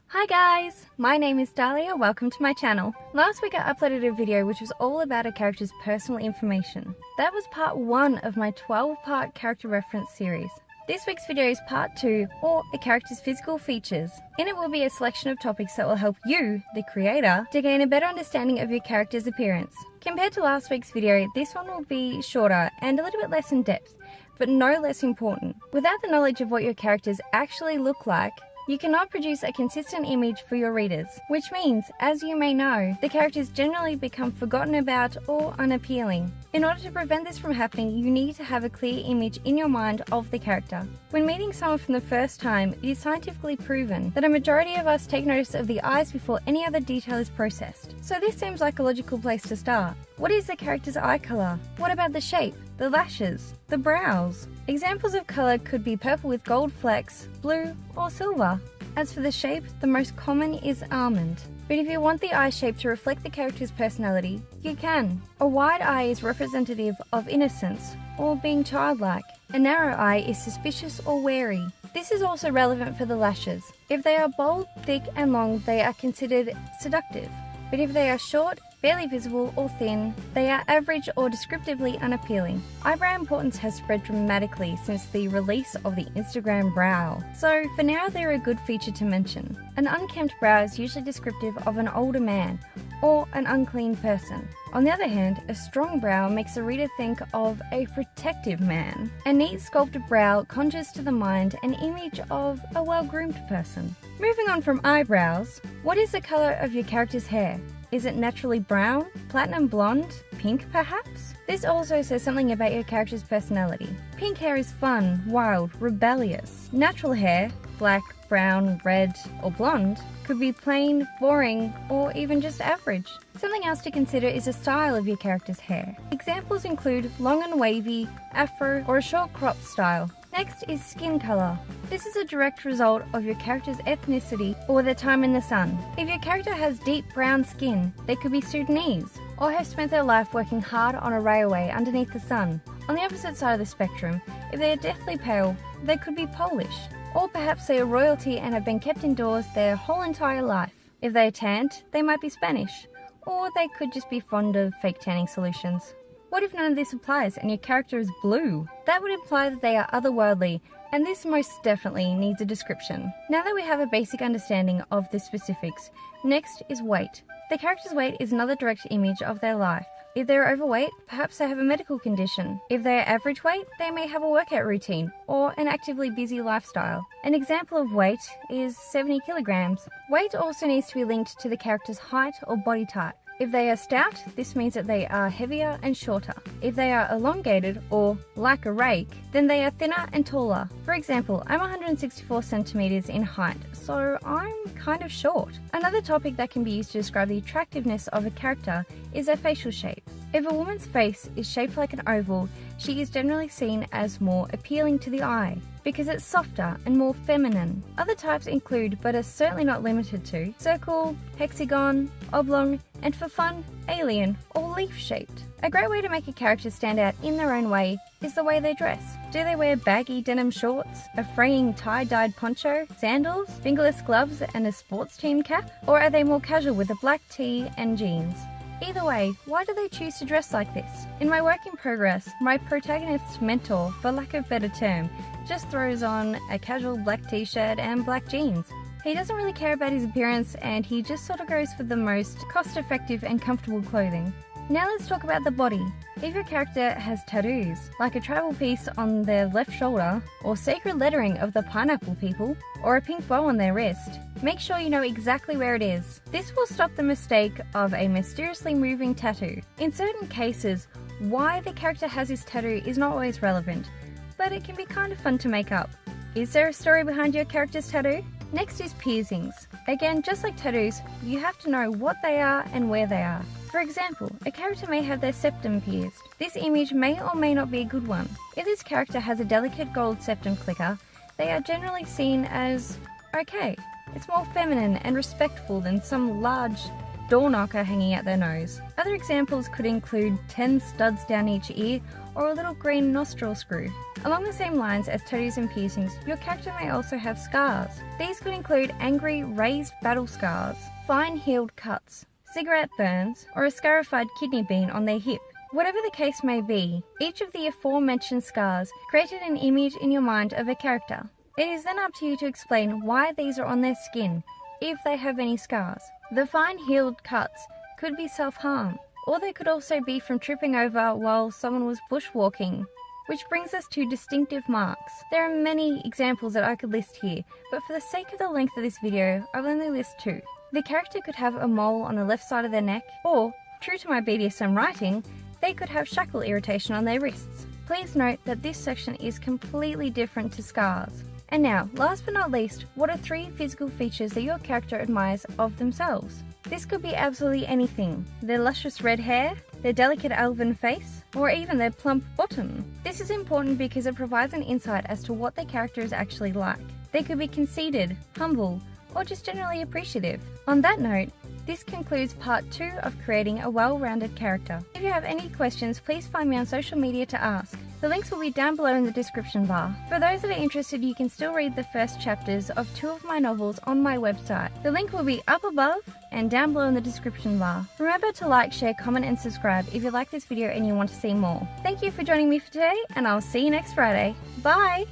Hi guys! My name is Dahlia, welcome to my channel. Last week I uploaded a video which was all about a character's personal information. That was part 1 of my 12-part character reference series. This week's video is part 2, or a character's physical features. In it will be a selection of topics that will help you, the creator, to gain a better understanding of your character's appearance. Compared to last week's video, this one will be shorter and a little bit less in depth, but no less important. Without the knowledge of what your characters actually look like, you cannot produce a consistent image for your readers, which means, as you may know, the characters generally become forgotten about or unappealing. In order to prevent this from happening, you need to have a clear image in your mind of the character. When meeting someone for the first time, it is scientifically proven that a majority of us take notice of the eyes before any other detail is processed. So this seems like a logical place to start. What is the character's eye color? What about the shape, the lashes, the brows? Examples of color could be purple with gold flecks, blue, or silver. As for the shape, the most common is almond. But if you want the eye shape to reflect the character's personality, you can. A wide eye is representative of innocence, or being childlike. A narrow eye is suspicious or wary. This is also relevant for the lashes. If they are bold, thick, and long, they are considered seductive. But if they are short, barely visible, or thin, they are average or descriptively unappealing. Eyebrow importance has spread dramatically since the release of the Instagram brow, so for now they're a good feature to mention. An unkempt brow is usually descriptive of an older man or an unclean person. On the other hand, a strong brow makes the reader think of a protective man. A neat sculpted brow conjures to the mind an image of a well-groomed person. Moving on from eyebrows, what is the color of your character's hair? Is it naturally brown, platinum blonde, pink perhaps? This also says something about your character's personality. Pink hair is fun, wild, rebellious. Natural hair, black, brown, red, or blonde, could be plain, boring, or even just average. Something else to consider is the style of your character's hair. Examples include long and wavy, afro, or a short cropped style. Next is skin color. This is a direct result of your character's ethnicity or their time in the sun. If your character has deep brown skin, they could be Sudanese, or have spent their life working hard on a railway underneath the sun. On the opposite side of the spectrum, if they are deathly pale, they could be Polish, or perhaps they are royalty and have been kept indoors their whole entire life. If they are tanned, they might be Spanish, or they could just be fond of fake tanning solutions. What if none of this applies and your character is blue? That would imply that they are otherworldly, and this most definitely needs a description. Now that we have a basic understanding of the specifics, next is weight. The character's weight is another direct image of their life. If they're overweight, perhaps they have a medical condition. If they are average weight, they may have a workout routine or an actively busy lifestyle. An example of weight is 70 kilograms. Weight also needs to be linked to the character's height or body type. If they are stout, this means that they are heavier and shorter. If they are elongated or like a rake, then they are thinner and taller. For example, I'm 164 centimeters in height, so I'm kind of short. Another topic that can be used to describe the attractiveness of a character is their facial shape. If a woman's face is shaped like an oval, she is generally seen as more appealing to the eye because it's softer and more feminine. Other types include, but are certainly not limited to, circle, hexagon, oblong, and for fun, alien or leaf-shaped. A great way to make a character stand out in their own way is the way they dress. Do they wear baggy denim shorts, a fraying tie-dyed poncho, sandals, fingerless gloves, and a sports team cap? Or are they more casual with a black tee and jeans? Either way, why do they choose to dress like this? In my work in progress, my protagonist's mentor, for lack of a better term, just throws on a casual black t-shirt and black jeans. He doesn't really care about his appearance and he just sort of goes for the most cost-effective and comfortable clothing. Now let's talk about the body. If your character has tattoos, like a travel piece on their left shoulder, or sacred lettering of the pineapple people, or a pink bow on their wrist, make sure you know exactly where it is. This will stop the mistake of a mysteriously moving tattoo. In certain cases, why the character has this tattoo is not always relevant, but it can be kind of fun to make up. Is there a story behind your character's tattoo? Next is piercings. Again, just like tattoos, you have to know what they are and where they are. For example, a character may have their septum pierced. This image may or may not be a good one. If this character has a delicate gold septum clicker, they are generally seen as okay. It's more feminine and respectful than some large door knocker hanging out their nose. Other examples could include 10 studs down each ear or a little green nostril screw. Along the same lines as tattoos and piercings, your character may also have scars. These could include angry, raised battle scars, fine healed cuts, cigarette burns, or a scarified kidney bean on their hip. Whatever the case may be, each of the aforementioned scars created an image in your mind of a character. It is then up to you to explain why these are on their skin, if they have any scars. The fine healed cuts could be self-harm, or they could also be from tripping over while someone was bushwalking. Which brings us to distinctive marks. There are many examples that I could list here, but for the sake of the length of this video, I will only list 2. The character could have a mole on the left side of their neck, or, true to my BDSM writing, they could have shackle irritation on their wrists. Please note that this section is completely different to scars. And now, last but not least, what are 3 physical features that your character admires of themselves? This could be absolutely anything. Their luscious red hair, their delicate elven face, or even their plump bottom. This is important because it provides an insight as to what their character is actually like. They could be conceited, humble, or just generally appreciative. On that note, this concludes part 2 of creating a well-rounded character. If you have any questions, please find me on social media to ask. The links will be down below in the description bar. For those that are interested, you can still read the first chapters of 2 of my novels on my website. The link will be up above and down below in the description bar. Remember to like, share, comment and subscribe if you like this video and you want to see more. Thank you for joining me for today, and I'll see you next Friday. Bye!